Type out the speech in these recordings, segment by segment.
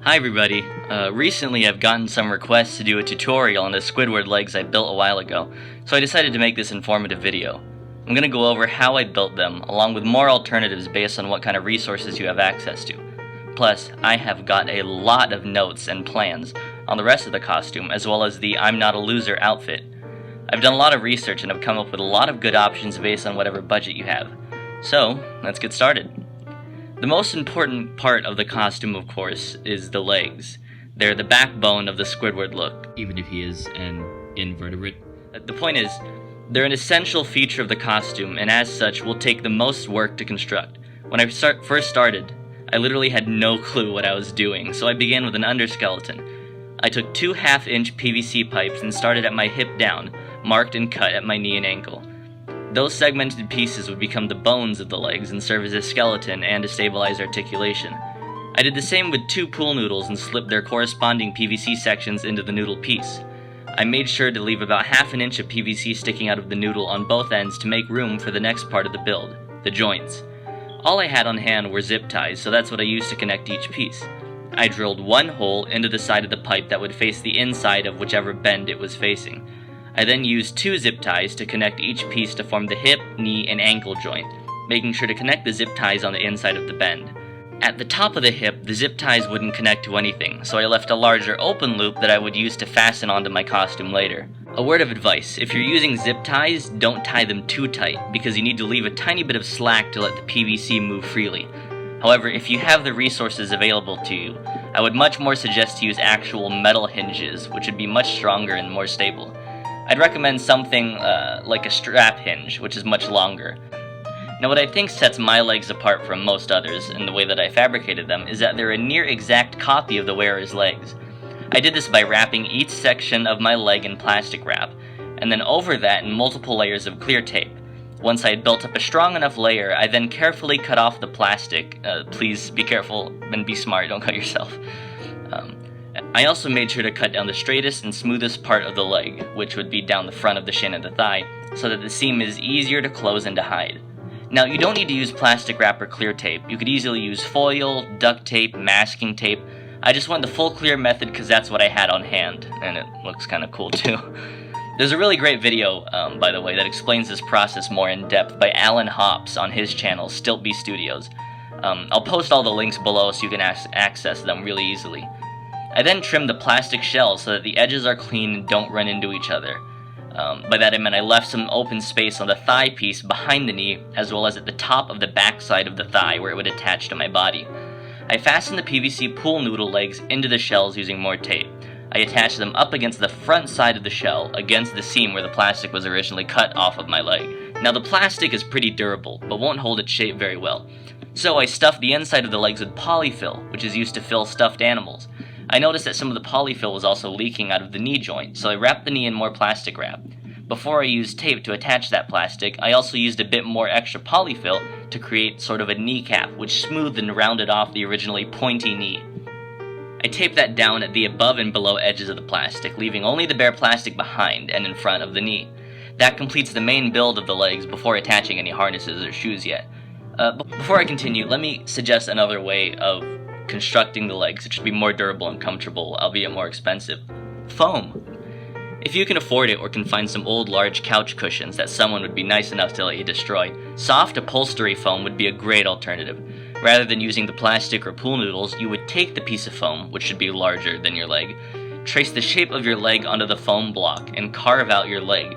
Hi everybody. Recently I've gotten some requests to do a tutorial on the Squidward legs I built a while ago, so I decided to make this informative video. I'm going to go over how I built them, along with more alternatives based on what kind of resources you have access to. Plus, I have got a lot of notes and plans on the rest of the costume, as well as the I'm Not a Loser outfit. I've done a lot of research and have come up with a lot of good options based on whatever budget you have. So, let's get started. The most important part of the costume, of course, is the legs. They're the backbone of the Squidward look, even if he is an invertebrate. The point is, they're an essential feature of the costume, and as such, will take the most work to construct. When I first started, I literally had no clue what I was doing, so I began with an underskeleton. I took 2 half-inch PVC pipes and started at my hip down, marked and cut at my knee and ankle. Those segmented pieces would become the bones of the legs and serve as a skeleton and to stabilize articulation. I did the same with 2 pool noodles and slipped their corresponding PVC sections into the noodle piece. I made sure to leave about half an inch of PVC sticking out of the noodle on both ends to make room for the next part of the build, the joints. All I had on hand were zip ties, so that's what I used to connect each piece. I drilled 1 hole into the side of the pipe that would face the inside of whichever bend it was facing. I then used 2 zip ties to connect each piece to form the hip, knee, and ankle joint, making sure to connect the zip ties on the inside of the bend. At the top of the hip, the zip ties wouldn't connect to anything, so I left a larger open loop that I would use to fasten onto my costume later. A word of advice, if you're using zip ties, don't tie them too tight, because you need to leave a tiny bit of slack to let the PVC move freely. However, if you have the resources available to you, I would much more suggest to use actual metal hinges, which would be much stronger and more stable. I'd recommend something like a strap hinge, which is much longer. Now what I think sets my legs apart from most others, and the way that I fabricated them, is that they're a near exact copy of the wearer's legs. I did this by wrapping each section of my leg in plastic wrap, and then over that in multiple layers of clear tape. Once I had built up a strong enough layer, I then carefully cut off the plastic. Please be careful and be smart, don't cut yourself. I also made sure to cut down the straightest and smoothest part of the leg, which would be down the front of the shin and the thigh, so that the seam is easier to close and to hide. Now, you don't need to use plastic wrap or clear tape. You could easily use foil, duct tape, masking tape. I just went the full clear method because that's what I had on hand, and it looks kind of cool too. There's a really great video, by the way, that explains this process more in depth by Alan Hops on his channel, Stiltby Studios. I'll post all the links below so you can access them really easily. I then trimmed the plastic shells so that the edges are clean and don't run into each other. By that I meant I left some open space on the thigh piece behind the knee, as well as at the top of the back side of the thigh where it would attach to my body. I fastened the PVC pool noodle legs into the shells using more tape. I attached them up against the front side of the shell, against the seam where the plastic was originally cut off of my leg. Now the plastic is pretty durable, but won't hold its shape very well. So I stuffed the inside of the legs with polyfill, which is used to fill stuffed animals. I noticed that some of the polyfill was also leaking out of the knee joint, so I wrapped the knee in more plastic wrap. Before I used tape to attach that plastic, I also used a bit more extra polyfill to create sort of a kneecap, which smoothed and rounded off the originally pointy knee. I taped that down at the above and below edges of the plastic, leaving only the bare plastic behind and in front of the knee. That completes the main build of the legs before attaching any harnesses or shoes yet. Before I continue, let me suggest another way of constructing the legs. It should be more durable and comfortable, albeit more expensive. Foam. If you can afford it or can find some old large couch cushions that someone would be nice enough to let you destroy, soft upholstery foam would be a great alternative. Rather than using the plastic or pool noodles, you would take the piece of foam, which should be larger than your leg, trace the shape of your leg onto the foam block, and carve out your leg.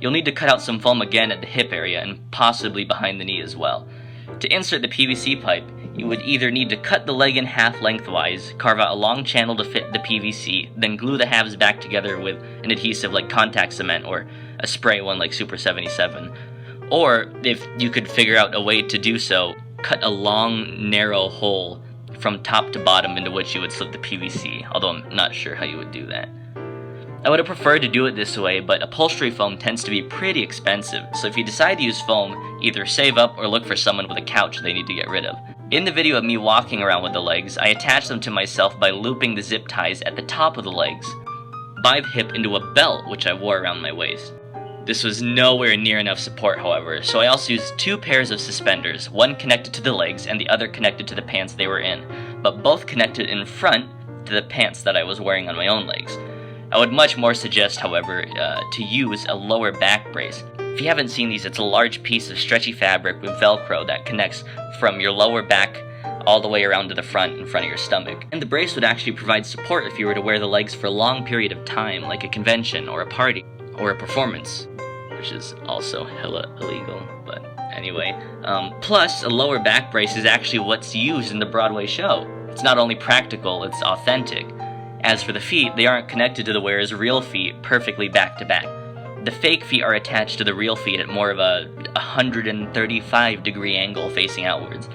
You'll need to cut out some foam again at the hip area and possibly behind the knee as well. To insert the PVC pipe, you would either need to cut the leg in half lengthwise, carve out a long channel to fit the PVC, then glue the halves back together with an adhesive like contact cement or a spray one like Super 77. Or, if you could figure out a way to do so, cut a long, narrow hole from top to bottom into which you would slip the PVC, although I'm not sure how you would do that. I would have preferred to do it this way, but upholstery foam tends to be pretty expensive, so if you decide to use foam, either save up or look for someone with a couch they need to get rid of. In the video of me walking around with the legs, I attached them to myself by looping the zip ties at the top of the legs, by the hip into a belt which I wore around my waist. This was nowhere near enough support, however, so I also used 2 pairs of suspenders, one connected to the legs and the other connected to the pants they were in, but both connected in front to the pants that I was wearing on my own legs. I would much more suggest, however, to use a lower back brace. If you haven't seen these, it's a large piece of stretchy fabric with Velcro that connects from your lower back all the way around to the front in front of your stomach. And the brace would actually provide support if you were to wear the legs for a long period of time, like a convention or a party or a performance, which is also hella illegal, but anyway. Plus, a lower back brace is actually what's used in the Broadway show. It's not only practical, it's authentic. As for the feet, they aren't connected to the wearer's real feet perfectly back to back. The fake feet are attached to the real feet at more of a 135-degree angle facing outwards.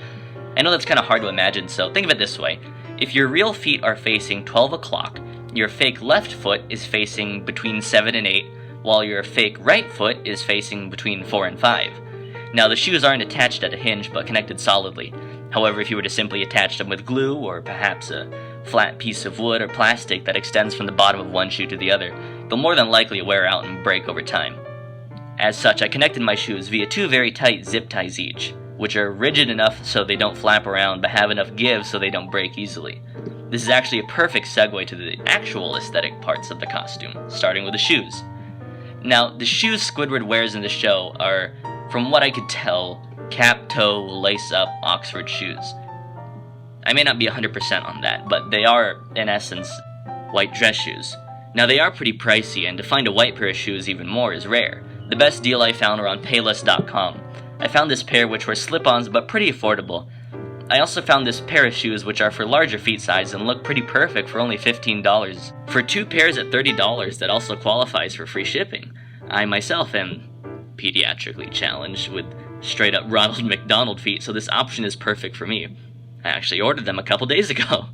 I know that's kind of hard to imagine, so think of it this way. If your real feet are facing 12 o'clock, your fake left foot is facing between 7 and 8, while your fake right foot is facing between 4 and 5. Now, the shoes aren't attached at a hinge, but connected solidly. However, if you were to simply attach them with glue, or perhaps a flat piece of wood or plastic that extends from the bottom of one shoe to the other, they'll more than likely wear out and break over time. As such, I connected my shoes via 2 very tight zip ties each, which are rigid enough so they don't flap around, but have enough give so they don't break easily. This is actually a perfect segue to the actual aesthetic parts of the costume, starting with the shoes. Now, the shoes Squidward wears in the show are, from what I could tell, cap-toe, lace-up Oxford shoes. I may not be 100% on that, but they are, in essence, white dress shoes. Now, they are pretty pricey, and to find a white pair of shoes even more is rare. The best deal I found were on Payless.com. I found this pair which were slip-ons but pretty affordable. I also found this pair of shoes which are for larger feet size and look pretty perfect for only $15. For 2 pairs at $30 that also qualifies for free shipping. I myself am pediatrically challenged with straight-up Ronald McDonald feet, so this option is perfect for me. I actually ordered them a couple days ago.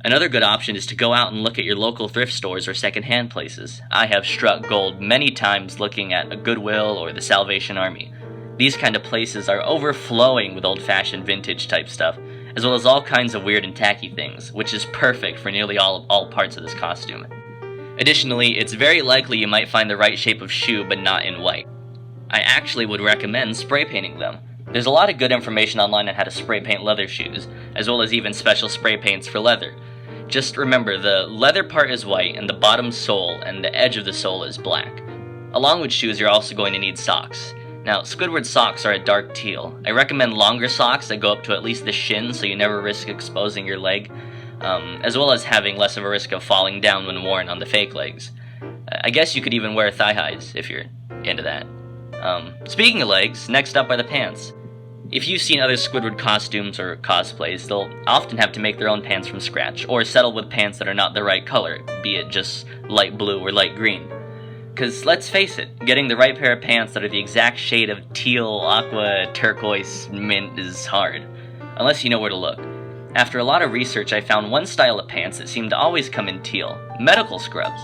Another good option is to go out and look at your local thrift stores or second-hand places. I have struck gold many times looking at a Goodwill or the Salvation Army. These kind of places are overflowing with old-fashioned vintage-type stuff, as well as all kinds of weird and tacky things, which is perfect for nearly all parts of this costume. Additionally, it's very likely you might find the right shape of shoe but not in white. I actually would recommend spray painting them. There's a lot of good information online on how to spray paint leather shoes, as well as even special spray paints for leather. Just remember, the leather part is white and the bottom sole and the edge of the sole is black. Along with shoes, you're also going to need socks. Now, Squidward socks are a dark teal. I recommend longer socks that go up to at least the shin so you never risk exposing your leg, as well as having less of a risk of falling down when worn on the fake legs. I guess you could even wear thigh highs if you're into that. Speaking of legs, next up are the pants. If you've seen other Squidward costumes or cosplays, they'll often have to make their own pants from scratch, or settle with pants that are not the right color, be it just light blue or light green. Because let's face it, getting the right pair of pants that are the exact shade of teal, aqua, turquoise, mint is hard, unless you know where to look. After a lot of research, I found one style of pants that seemed to always come in teal: medical scrubs.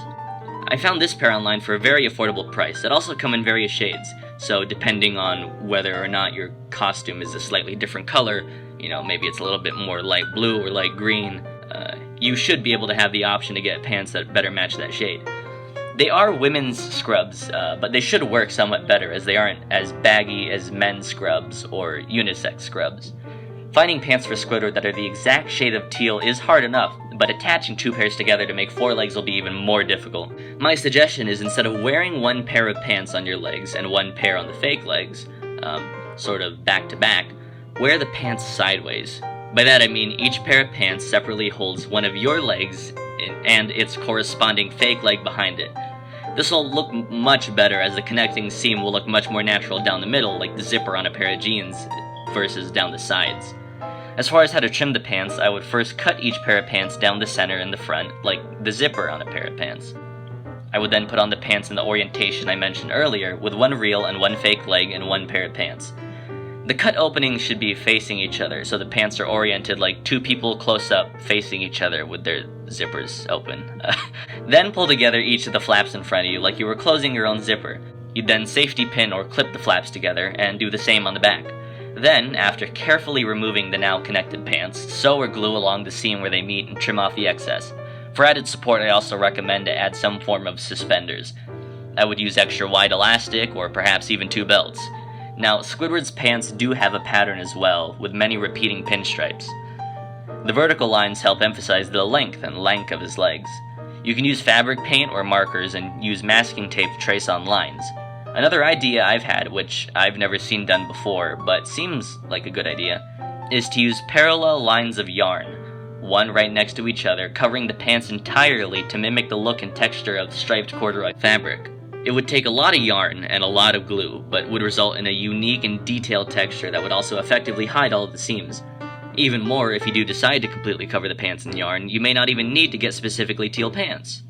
I found this pair online for a very affordable price that also come in various shades, so depending on whether or not your costume is a slightly different color, maybe it's a little bit more light blue or light green, you should be able to have the option to get pants that better match that shade. They are women's scrubs, but they should work somewhat better as they aren't as baggy as men's scrubs or unisex scrubs. Finding pants for Squidward that are the exact shade of teal is hard enough, but attaching 2 pairs together to make 4 legs will be even more difficult. My suggestion is, instead of wearing 1 pair of pants on your legs and 1 pair on the fake legs, sort of back to back, wear the pants sideways. By that I mean each pair of pants separately holds one of your legs and its corresponding fake leg behind it. This will look much better, as the connecting seam will look much more natural down the middle, like the zipper on a pair of jeans, versus down the sides. As far as how to trim the pants, I would first cut each pair of pants down the center and the front, like the zipper on a pair of pants. I would then put on the pants in the orientation I mentioned earlier, with 1 real and 1 fake leg and 1 pair of pants. The cut openings should be facing each other, so the pants are oriented like 2 people close up facing each other with their zippers open. Then pull together each of the flaps in front of you like you were closing your own zipper. You'd then safety pin or clip the flaps together and do the same on the back. Then, after carefully removing the now connected pants, sew or glue along the seam where they meet and trim off the excess. For added support, I also recommend to add some form of suspenders. I would use extra wide elastic or perhaps even 2 belts. Now, Squidward's pants do have a pattern as well, with many repeating pinstripes. The vertical lines help emphasize the length and length of his legs. You can use fabric paint or markers and use masking tape to trace on lines. Another idea I've had, which I've never seen done before, but seems like a good idea, is to use parallel lines of yarn, one right next to each other, covering the pants entirely to mimic the look and texture of striped corduroy fabric. It would take a lot of yarn and a lot of glue, but would result in a unique and detailed texture that would also effectively hide all of the seams. Even more, if you do decide to completely cover the pants in yarn, you may not even need to get specifically teal pants.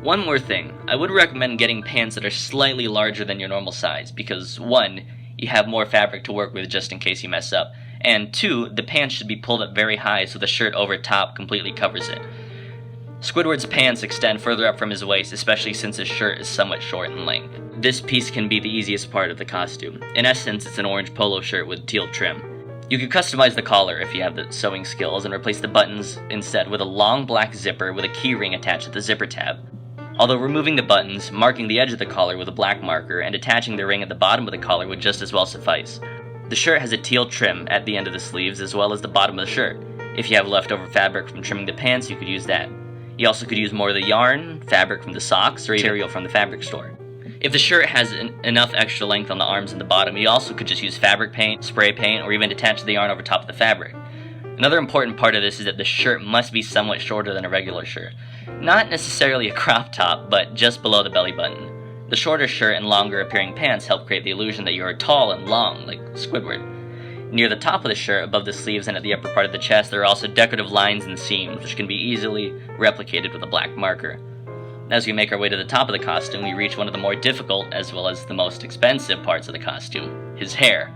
One more thing, I would recommend getting pants that are slightly larger than your normal size, because 1, you have more fabric to work with just in case you mess up, and 2, the pants should be pulled up very high so the shirt over top completely covers it. Squidward's pants extend further up from his waist, especially since his shirt is somewhat short in length. This piece can be the easiest part of the costume. In essence, it's an orange polo shirt with teal trim. You can customize the collar if you have the sewing skills and replace the buttons instead with a long black zipper with a key ring attached to the zipper tab. Although removing the buttons, marking the edge of the collar with a black marker, and attaching the ring at the bottom of the collar would just as well suffice. The shirt has a teal trim at the end of the sleeves as well as the bottom of the shirt. If you have leftover fabric from trimming the pants, you could use that. You also could use more of the yarn, fabric from the socks, or material from the fabric store. If the shirt has enough extra length on the arms and the bottom, you also could just use fabric paint, spray paint, or even detach the yarn over top of the fabric. Another important part of this is that the shirt must be somewhat shorter than a regular shirt. Not necessarily a crop top, but just below the belly button. The shorter shirt and longer appearing pants help create the illusion that you are tall and long, like Squidward. Near the top of the shirt, above the sleeves and at the upper part of the chest, there are also decorative lines and seams, which can be easily replicated with a black marker. As we make our way to the top of the costume, we reach one of the more difficult, as well as the most expensive parts of the costume, his hair.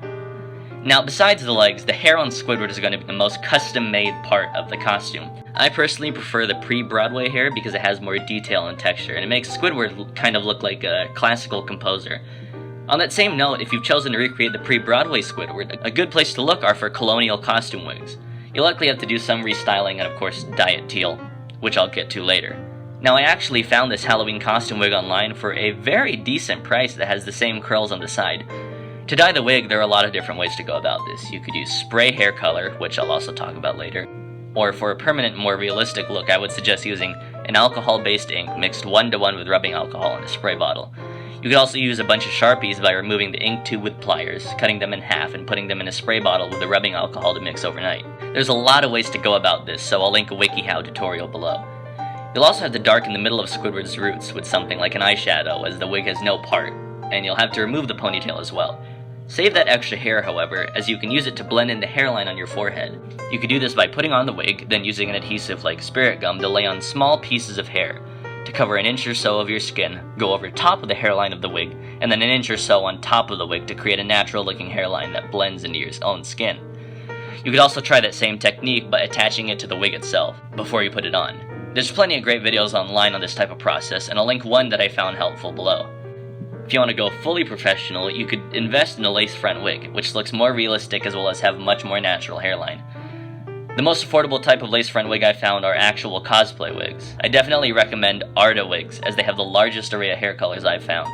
Now, besides the legs, the hair on Squidward is going to be the most custom-made part of the costume. I personally prefer the pre-Broadway hair because it has more detail and texture, and it makes Squidward kind of look like a classical composer. On that same note, if you've chosen to recreate the pre-Broadway Squidward, a good place to look are for colonial costume wigs. You'll likely have to do some restyling and of course dye it teal, which I'll get to later. Now, I actually found this Halloween costume wig online for a very decent price that has the same curls on the side. To dye the wig, there are a lot of different ways to go about this. You could use spray hair color, which I'll also talk about later. Or for a permanent, more realistic look, I would suggest using an alcohol-based ink mixed 1-to-1 with rubbing alcohol in a spray bottle. You could also use a bunch of Sharpies by removing the ink tube with pliers, cutting them in half, and putting them in a spray bottle with the rubbing alcohol to mix overnight. There's a lot of ways to go about this, so I'll link a WikiHow tutorial below. You'll also have to darken the middle of Squidward's roots with something like an eyeshadow, as the wig has no part, and you'll have to remove the ponytail as well. Save that extra hair, however, as you can use it to blend in the hairline on your forehead. You could do this by putting on the wig, then using an adhesive like spirit gum to lay on small pieces of hair. To cover an inch or so of your skin, go over top of the hairline of the wig, and then an inch or so on top of the wig to create a natural looking hairline that blends into your own skin. You could also try that same technique by attaching it to the wig itself, before you put it on. There's plenty of great videos online on this type of process, and I'll link one that I found helpful below. If you want to go fully professional, you could invest in a lace front wig, which looks more realistic as well as have a much more natural hairline. The most affordable type of lace front wig I found are actual cosplay wigs. I definitely recommend Arda wigs, as they have the largest array of hair colors I've found.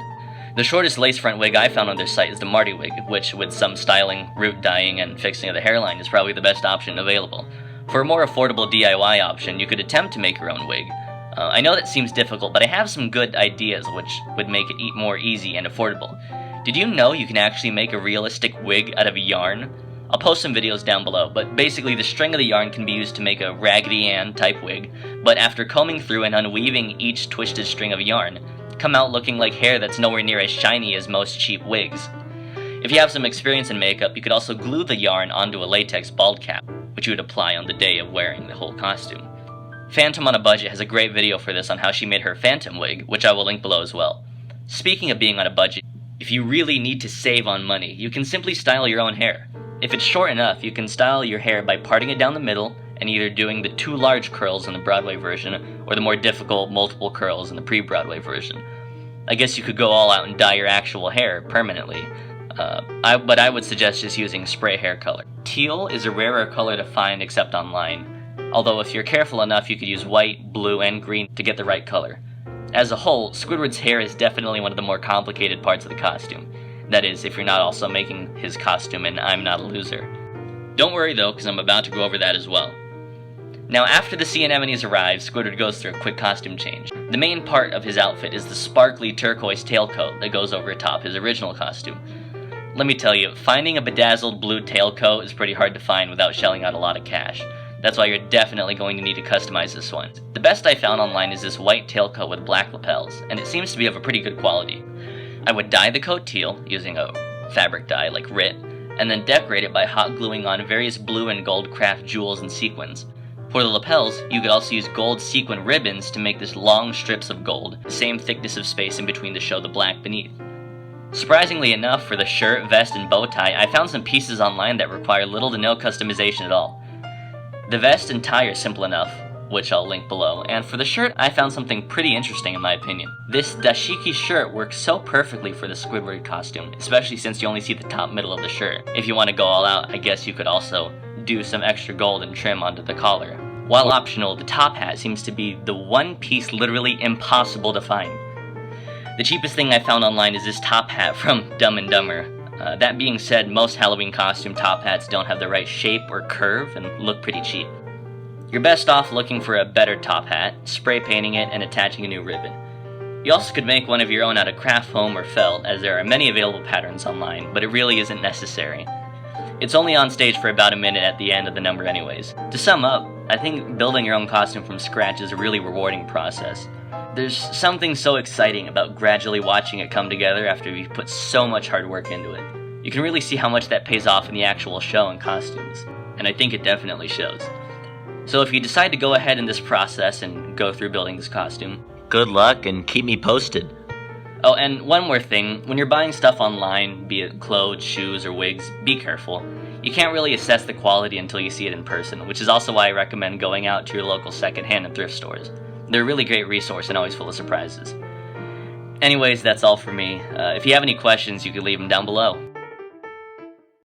The shortest lace front wig I found on their site is the Marty wig, which with some styling, root dyeing, and fixing of the hairline is probably the best option available. For a more affordable DIY option, you could attempt to make your own wig. I know that seems difficult, but I have some good ideas which would make it more easy and affordable. Did you know you can actually make a realistic wig out of yarn? I'll post some videos down below, but basically the string of the yarn can be used to make a Raggedy Ann type wig, but after combing through and unweaving each twisted string of yarn, come out looking like hair that's nowhere near as shiny as most cheap wigs. If you have some experience in makeup, you could also glue the yarn onto a latex bald cap, which you would apply on the day of wearing the whole costume. Phantom on a Budget has a great video for this on how she made her Phantom wig, which I will link below as well. Speaking of being on a budget, if you really need to save on money, you can simply style your own hair. If it's short enough, you can style your hair by parting it down the middle and either doing the 2 large curls in the Broadway version or the more difficult multiple curls in the pre-Broadway version. I guess you could go all out and dye your actual hair permanently, but I would suggest just using spray hair color. Teal is a rarer color to find except online, although if you're careful enough you could use white, blue, and green to get the right color. As a whole, Squidward's hair is definitely one of the more complicated parts of the costume. That is, if you're not also making his costume and I'm not a loser. Don't worry though, because I'm about to go over that as well. Now, after the sea anemones arrive, Squidward goes through a quick costume change. The main part of his outfit is the sparkly turquoise tailcoat that goes over atop his original costume. Let me tell you, finding a bedazzled blue tailcoat is pretty hard to find without shelling out a lot of cash. That's why you're definitely going to need to customize this one. The best I found online is this white tailcoat with black lapels, and it seems to be of a pretty good quality. I would dye the coat teal using a fabric dye like RIT, and then decorate it by hot gluing on various blue and gold craft jewels and sequins. For the lapels, you could also use gold sequin ribbons to make this long strips of gold, the same thickness of space in between to show the black beneath. Surprisingly enough, for the shirt, vest, and bow tie, I found some pieces online that require little to no customization at all. The vest and tie are simple enough, which I'll link below, and for the shirt, I found something pretty interesting in my opinion. This dashiki shirt works so perfectly for the Squidward costume, especially since you only see the top middle of the shirt. If you want to go all out, I guess you could also do some extra gold and trim onto the collar. While optional, the top hat seems to be the one piece literally impossible to find. The cheapest thing I found online is this top hat from Dumb and Dumber. That being said, most Halloween costume top hats don't have the right shape or curve and look pretty cheap. You're best off looking for a better top hat, spray painting it, and attaching a new ribbon. You also could make one of your own out of craft foam or felt, as there are many available patterns online, but it really isn't necessary. It's only on stage for about a minute at the end of the number anyways. To sum up, I think building your own costume from scratch is a really rewarding process. There's something so exciting about gradually watching it come together after you've put so much hard work into it. You can really see how much that pays off in the actual show and costumes, and I think it definitely shows. So if you decide to go ahead in this process and go through building this costume, good luck and keep me posted. Oh, and one more thing, when you're buying stuff online, be it clothes, shoes, or wigs, be careful. You can't really assess the quality until you see it in person, which is also why I recommend going out to your local secondhand and thrift stores. They're a really great resource and always full of surprises. Anyways, that's all for me. If you have any questions, you can leave them down below.